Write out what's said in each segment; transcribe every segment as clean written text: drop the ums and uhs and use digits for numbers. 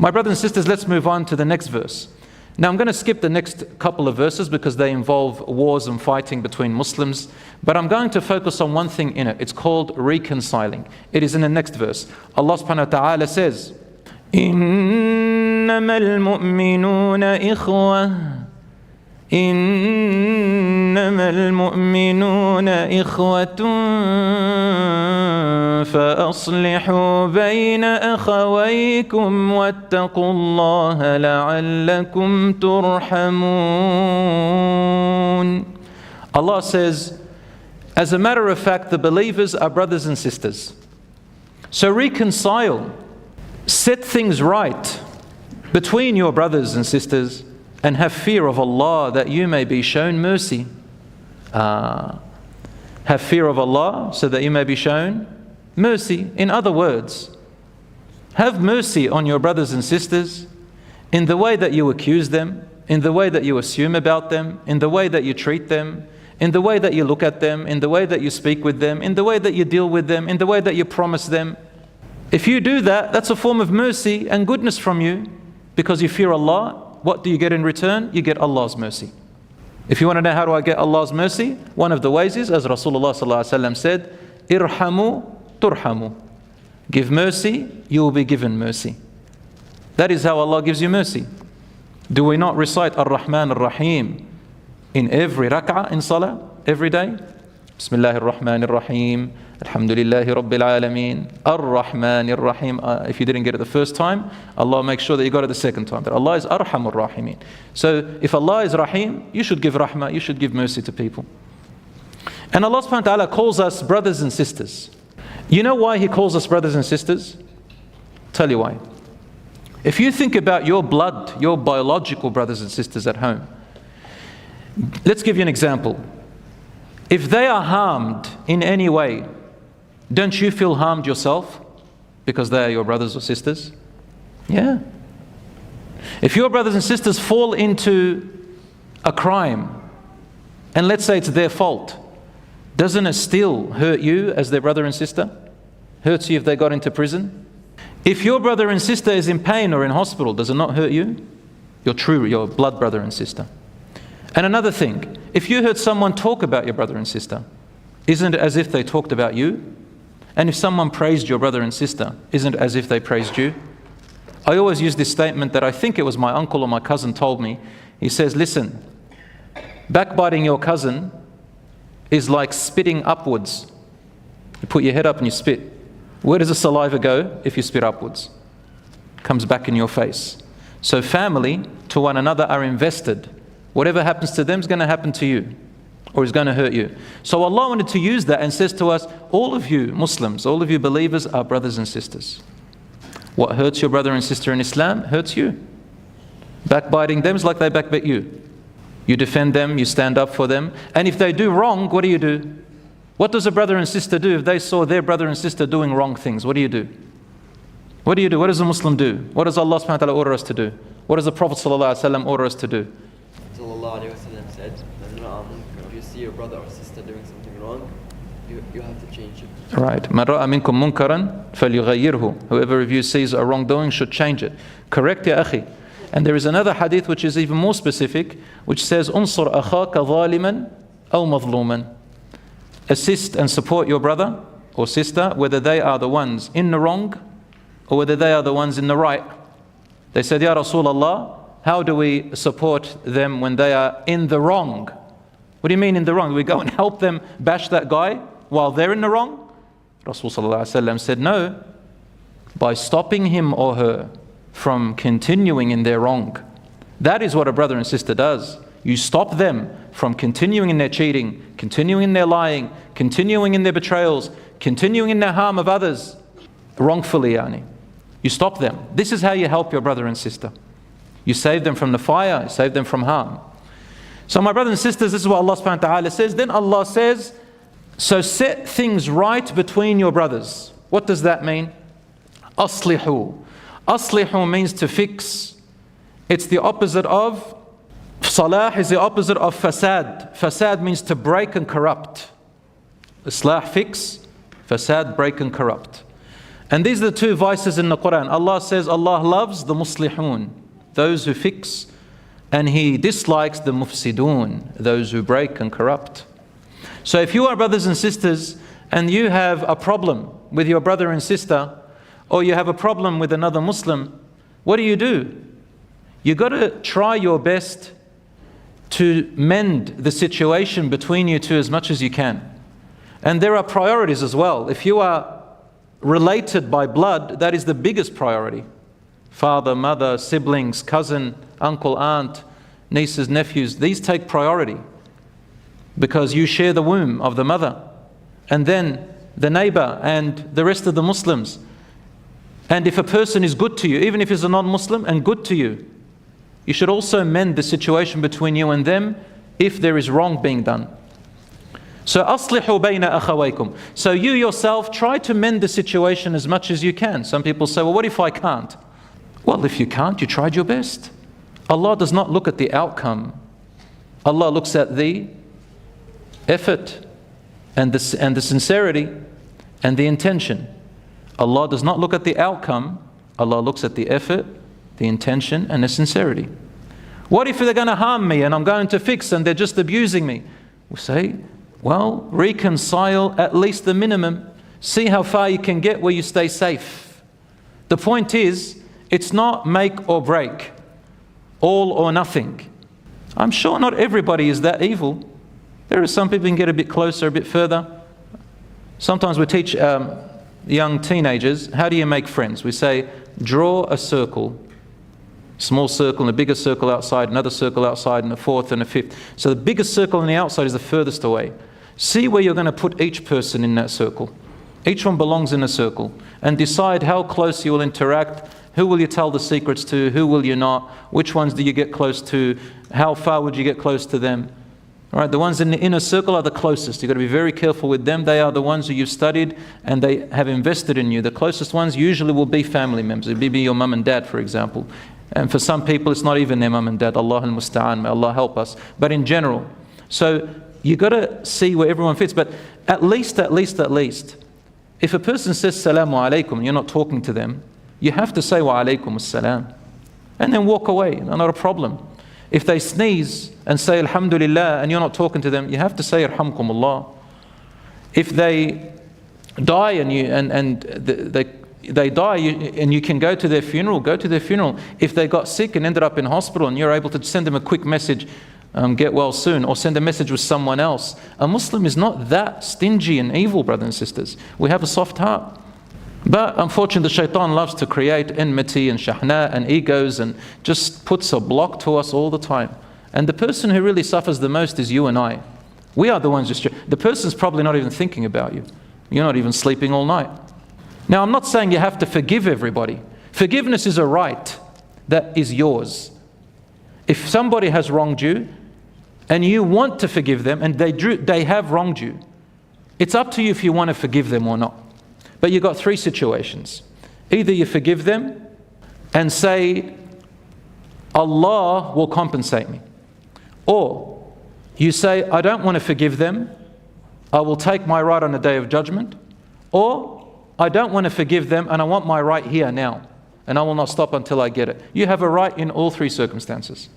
My brothers and sisters, let's move on to the next verse. Now I'm going to skip the next couple of verses because they involve wars and fighting between Muslims, but I'm going to focus on one thing in it. It's called reconciling. It is in the next verse. Allah subhanahu wa ta'ala says, إِنَّمَا الْمُؤْمِنُونَ إِخْوَةٌ إنما المؤمنون إخوة فأصلحوا بين أخويكم واتقوا الله لعلكم ترحمون. Allah says, as a matter of fact, the believers are brothers and sisters. So reconcile, set things right between your brothers and sisters, and have fear of Allah that you may be shown mercy. Have fear of Allah so that you may be shown mercy. In other words, have mercy on your brothers and sisters in the way that you accuse them, in the way that you assume about them, in the way that you treat them, in the way that you look at them, in the way that you speak with them, in the way that you deal with them, in the way that you promise them. If you do that, that's a form of mercy and goodness from you because you fear Allah. What do you get in return? You get Allah's mercy. If you want to know how do I get Allah's mercy, one of the ways is, as Rasulullah ﷺ said, irhamu turhamu. Give mercy, you will be given mercy. That is how Allah gives you mercy. Do we not recite Ar-Rahman Ar-Rahim in every rak'ah in salah, every day? Bismillahir Rahmanir Rahim. Alhamdulillahi Rabbil Alameen. Ar-Rahman Ar-Rahim. If you didn't get it the first time, Allah makes sure that you got it the second time. That Allah is Arhamur Rahimin. So if Allah is Rahim, you should give rahmah, you should give mercy to people. And Allah subhanahu wa ta'ala calls us brothers and sisters. You know why He calls us brothers and sisters? Tell you why. If you think about your blood, your biological brothers and sisters at home, let's give you an example. If they are harmed in any way, don't you feel harmed yourself because they are your brothers or sisters? Yeah. If your brothers and sisters fall into a crime, and let's say it's their fault, doesn't it still hurt you as their brother and sister? Hurts you if they got into prison? If your brother and sister is in pain or in hospital, does it not hurt you? Your blood brother and sister. And another thing, if you heard someone talk about your brother and sister, isn't it as if they talked about you? And if someone praised your brother and sister, isn't it as if they praised you? I always use this statement that I think it was my uncle or my cousin told me. He says, listen, backbiting your cousin is like spitting upwards. You put your head up and you spit. Where does the saliva go if you spit upwards? It comes back in your face. So family to one another are invested. Whatever happens to them is going to happen to you, or is going to hurt you. So Allah wanted to use that and says to us, all of you Muslims, all of you believers are brothers and sisters. What hurts your brother and sister in Islam hurts you. Backbiting them is like they backbite you. You defend them, you stand up for them. And if they do wrong, what do? What does a brother and sister do if they saw their brother and sister doing wrong things? What do you do? What do you do? What does a Muslim do? What does Allah subhanahu wa ta'ala order us to do? What does the Prophet sallallahu alaihi wasallam order us to do? Sallallahu alaihi wasallam said, if you see your brother or sister doing something wrong, you have to change it. Right. مَنْ رَأَى مِنْكُمْ مُنْكَرًا فَلْيُغَيِّرْهُ. Whoever of you sees a wrongdoing should change it. Correct, ya akhi. And there is another hadith which is even more specific, which says, "Unsur akhaka zaliman aw madhluman." Assist and support your brother or sister, whether they are the ones in the wrong or whether they are the ones in the right. They said, Ya Rasulullah, how do we support them when they are in the wrong? What do you mean in the wrong? Do we go and help them bash that guy while they're in the wrong? Rasulullah said, no, by stopping him or her from continuing in their wrong. That is what a brother and sister does. You stop them from continuing in their cheating, continuing in their lying, continuing in their betrayals, continuing in their harm of others, wrongfully, yani. You stop them. This is how you help your brother and sister. You save them from the fire, you save them from harm. So my brothers and sisters, this is what Allah subhanahu wa ta'ala says. Then Allah says, so set things right between your brothers. What does that mean? Aslihu. Aslihu means to fix. It's the opposite of, salah is the opposite of fasad. Fasad means to break and corrupt. Islah, fix. Fasad, break and corrupt. And these are the two vices in the Quran. Allah says Allah loves the muslihun, those who fix, and He dislikes the mufsidun, those who break and corrupt. So if you are brothers and sisters and you have a problem with your brother and sister, or you have a problem with another Muslim, what do? You got to try your best to mend the situation between you two as much as you can. And there are priorities as well. If you are related by blood, that is the biggest priority. Father, mother, siblings, cousin, uncle, aunt, nieces, nephews, these take priority because you share the womb of the mother. And then the neighbor and the rest of the Muslims. And if a person is good to you, even if he's a non-Muslim and good to you, you should also mend the situation between you and them if there is wrong being done. So أصلحوا بين أخويكم. So you yourself try to mend the situation as much as you can. Some people say, well, what if I can't? Well, if you can't, you tried your best. Allah does not look at the outcome. Allah looks at the effort and the sincerity and the intention. Allah does not look at the outcome. Allah looks at the effort, the intention and the sincerity. What if they're going to harm me and I'm going to fix and they're just abusing me? We say, well, reconcile at least the minimum. See how far you can get where you stay safe. The point is, it's not make or break, all or nothing. I'm sure not everybody is that evil. There are some people who can get a bit closer, a bit further. Sometimes we teach young teenagers, how do you make friends? We say, draw a circle. Small circle and a bigger circle outside, another circle outside, and a fourth and a fifth. So the biggest circle on the outside is the furthest away. See where you're going to put each person in that circle. Each one belongs in a circle. And decide how close you will interact. Who will you tell the secrets to? Who will you not? Which ones do you get close to? How far would you get close to them? All right, the ones in the inner circle are the closest. You've got to be very careful with them. They are the ones who you've studied and they have invested in you. The closest ones usually will be family members. It will be your mum and dad, for example. And for some people, it's not even their mum and dad. Allah al-Musta'an, may Allah help us. But in general, so you got to see where everyone fits. But at least, if a person says Salamu Alaikum and you're not talking to them, you have to say Wa Alaikum Assalam. And then walk away, not a problem. If they sneeze and say Alhamdulillah and you're not talking to them, you have to say Yarhamkumullah. If they die and they die and you can go to their funeral, go to their funeral. If they got sick and ended up in hospital and you're able to send them a quick message, get well soon, or send a message with someone else. A Muslim is not that stingy and evil, brothers and sisters. We have a soft heart. But unfortunately, the shaitan loves to create enmity and shahna and egos and just puts a block to us all the time. And the person who really suffers the most is you and I. We are the ones the person's probably not even thinking about you. You're not even sleeping all night. Now, I'm not saying you have to forgive everybody. Forgiveness is a right that is yours. If somebody has wronged you and you want to forgive them and they have wronged you, it's up to you if you want to forgive them or not. But you've got three situations. Either you forgive them and say, Allah will compensate me. Or you say, I don't want to forgive them. I will take my right on the day of judgment. Or I don't want to forgive them and I want my right here now. And I will not stop until I get it. You have a right in all three circumstances.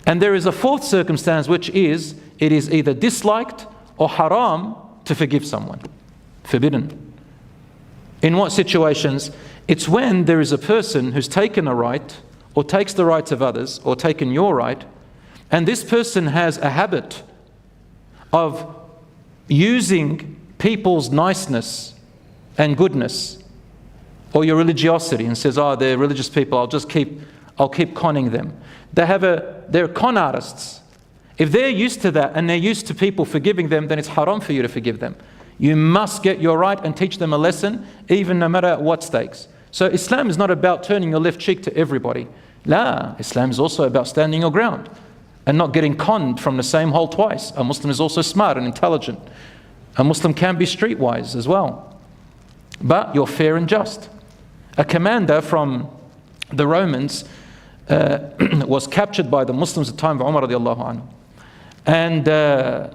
And there is a fourth circumstance, which is, it is either disliked or haram to forgive someone. Forbidden. In what situations? It's when there is a person who's taken a right, or takes the rights of others, or taken your right, and this person has a habit of using people's niceness and goodness, or your religiosity, and says, oh, they're religious people, I'll keep conning them. They're con artists. If they're used to that and they're used to people forgiving them, then it's haram for you to forgive them. You must get your right and teach them a lesson, even no matter at what stakes. So Islam is not about turning your left cheek to everybody. La, Islam is also about standing your ground and not getting conned from the same hole twice. A Muslim is also smart and intelligent. A Muslim can be streetwise as well. But you're fair and just. A commander from the Romans was captured by the Muslims at the time of Umar radiallahu anhu. And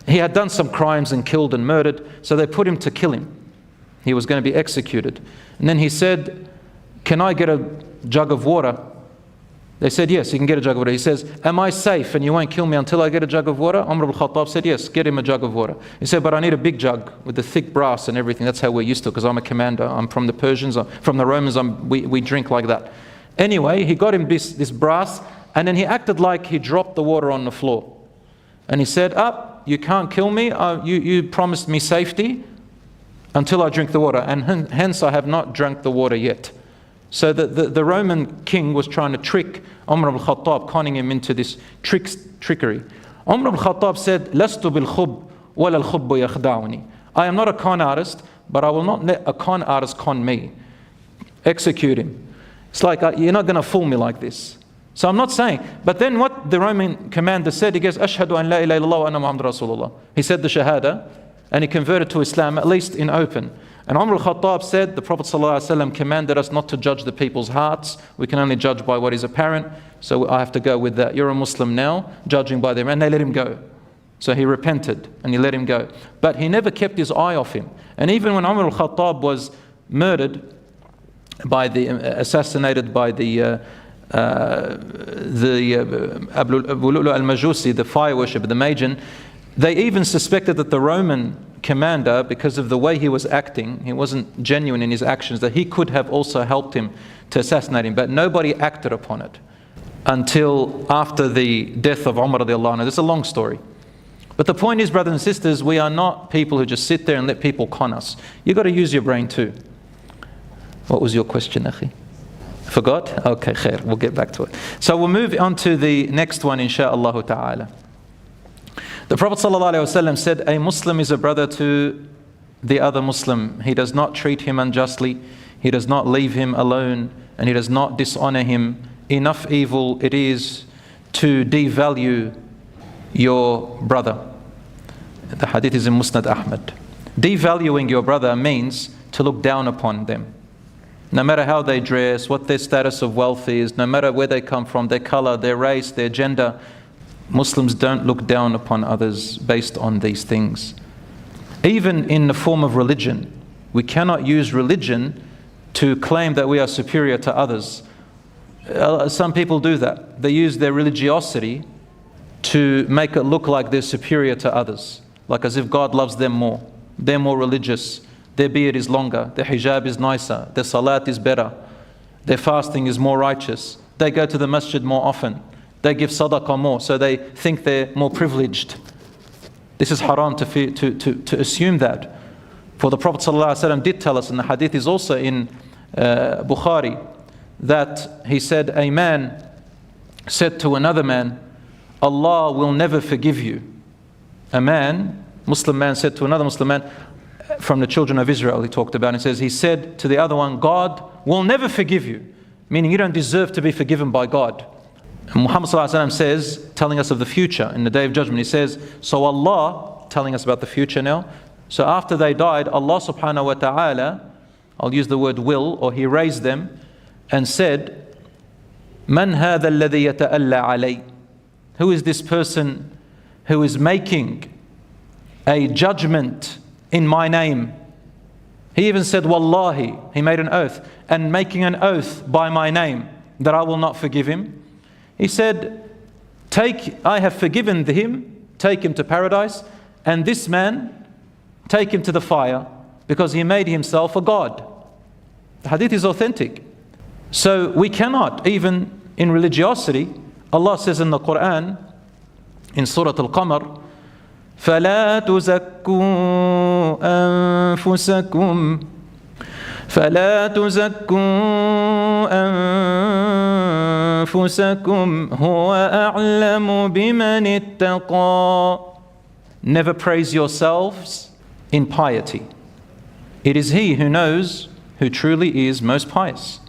he had done some crimes and killed and murdered, so they put him to kill him. He was going to be executed. And then he said, can I get a jug of water? They said, yes, you can get a jug of water. He says, am I safe and you won't kill me until I get a jug of water? Umar ibn Khattab said, yes, get him a jug of water. He said, but I need a big jug with the thick brass and everything. That's how we're used to it, because I'm a commander. I'm from the Persians, from the Romans, we drink like that. Anyway, he got him this brass, and then he acted like he dropped the water on the floor. And he said, you can't kill me. You promised me safety until I drink the water. And hence I have not drunk the water yet. So the Roman king was trying to trick Umar ibn Khattab, conning him into this trickery. Umar ibn Khattab said, "Lastu bil khub, wala al khubbu yakhda'uni." I am not a con artist, but I will not let a con artist con me. Execute him. It's like, you're not going to fool me like this. So I'm not saying. But then what the Roman commander said, he goes, "Ashhadu an la ilaha illallah wa anna Muhammadur Rasulullah." He said the Shahada, and he converted to Islam, at least in open. And Umar al-Khattab said, the Prophet ﷺ commanded us not to judge the people's hearts. We can only judge by what is apparent. So I have to go with that. You're a Muslim now, judging by them. And they let him go. So he repented and he let him go. But he never kept his eye off him. And even when Umar al-Khattab was murdered, assassinated by the Abu Lu'lu al-Majusi, the fire worshipper, the Magian, they even suspected that the Roman commander, because of the way he was acting, he wasn't genuine in his actions, that he could have also helped him to assassinate him. But nobody acted upon it until after the death of Umar radiallahu anhu. It's a long story. But the point is, brothers and sisters, we are not people who just sit there and let people con us. You've got to use your brain too. What was your question, Akhi? Forgot? Okay, khair. We'll get back to it. So we'll move on to the next one, insha'Allah ta'ala. The Prophet ﷺ said, a Muslim is a brother to the other Muslim. He does not treat him unjustly. He does not leave him alone. And he does not dishonor him. Enough evil it is to devalue your brother. The hadith is in Musnad Ahmad. Devaluing your brother means to look down upon them. No matter how they dress, what their status of wealth is, no matter where they come from, their color, their race, their gender, Muslims don't look down upon others based on these things. Even in the form of religion, we cannot use religion to claim that we are superior to others. Some people do that. They use their religiosity to make it look like they're superior to others, like as if God loves them more. They're more religious. Their beard is longer. Their hijab is nicer. Their salat is better. Their fasting is more righteous. They go to the masjid more often. They give sadaqah more, so they think they're more privileged. This is haram to assume that. For the Prophet ﷺ did tell us, and the hadith is also in Bukhari, that he said, a man said to another man, Allah will never forgive you. A man, Muslim man, said to another Muslim man, from the children of Israel he talked about, and says, he said to the other one, God will never forgive you, meaning you don't deserve to be forgiven by God. And Muhammad ﷺ says, telling us of the future in the Day of Judgment, he says, so Allah, telling us about the future now, so after they died, Allah subhanahu wa ta'ala, I'll use the word will, or he raised them and said, Man hadha alladhi yata'alla alay? Who is this person who is making a judgment in my name? He even said, Wallahi, he made an oath, and making an oath by my name that I will not forgive him. He said, I have forgiven him, take him to paradise, and this man, take him to the fire, because he made himself a god. The hadith is authentic. So we cannot, even in religiosity, Allah says in the Quran, in Surah Al-Qamar, فَلَا تُزَكُّوا أَنفُسَكُمْ فَلَا تُزَكُّوا أَنفُسَكُمْ هُوَ أَعْلَمُ بِمَنِ اتَّقَى. Never praise yourselves in piety. It is He who knows who truly is most pious.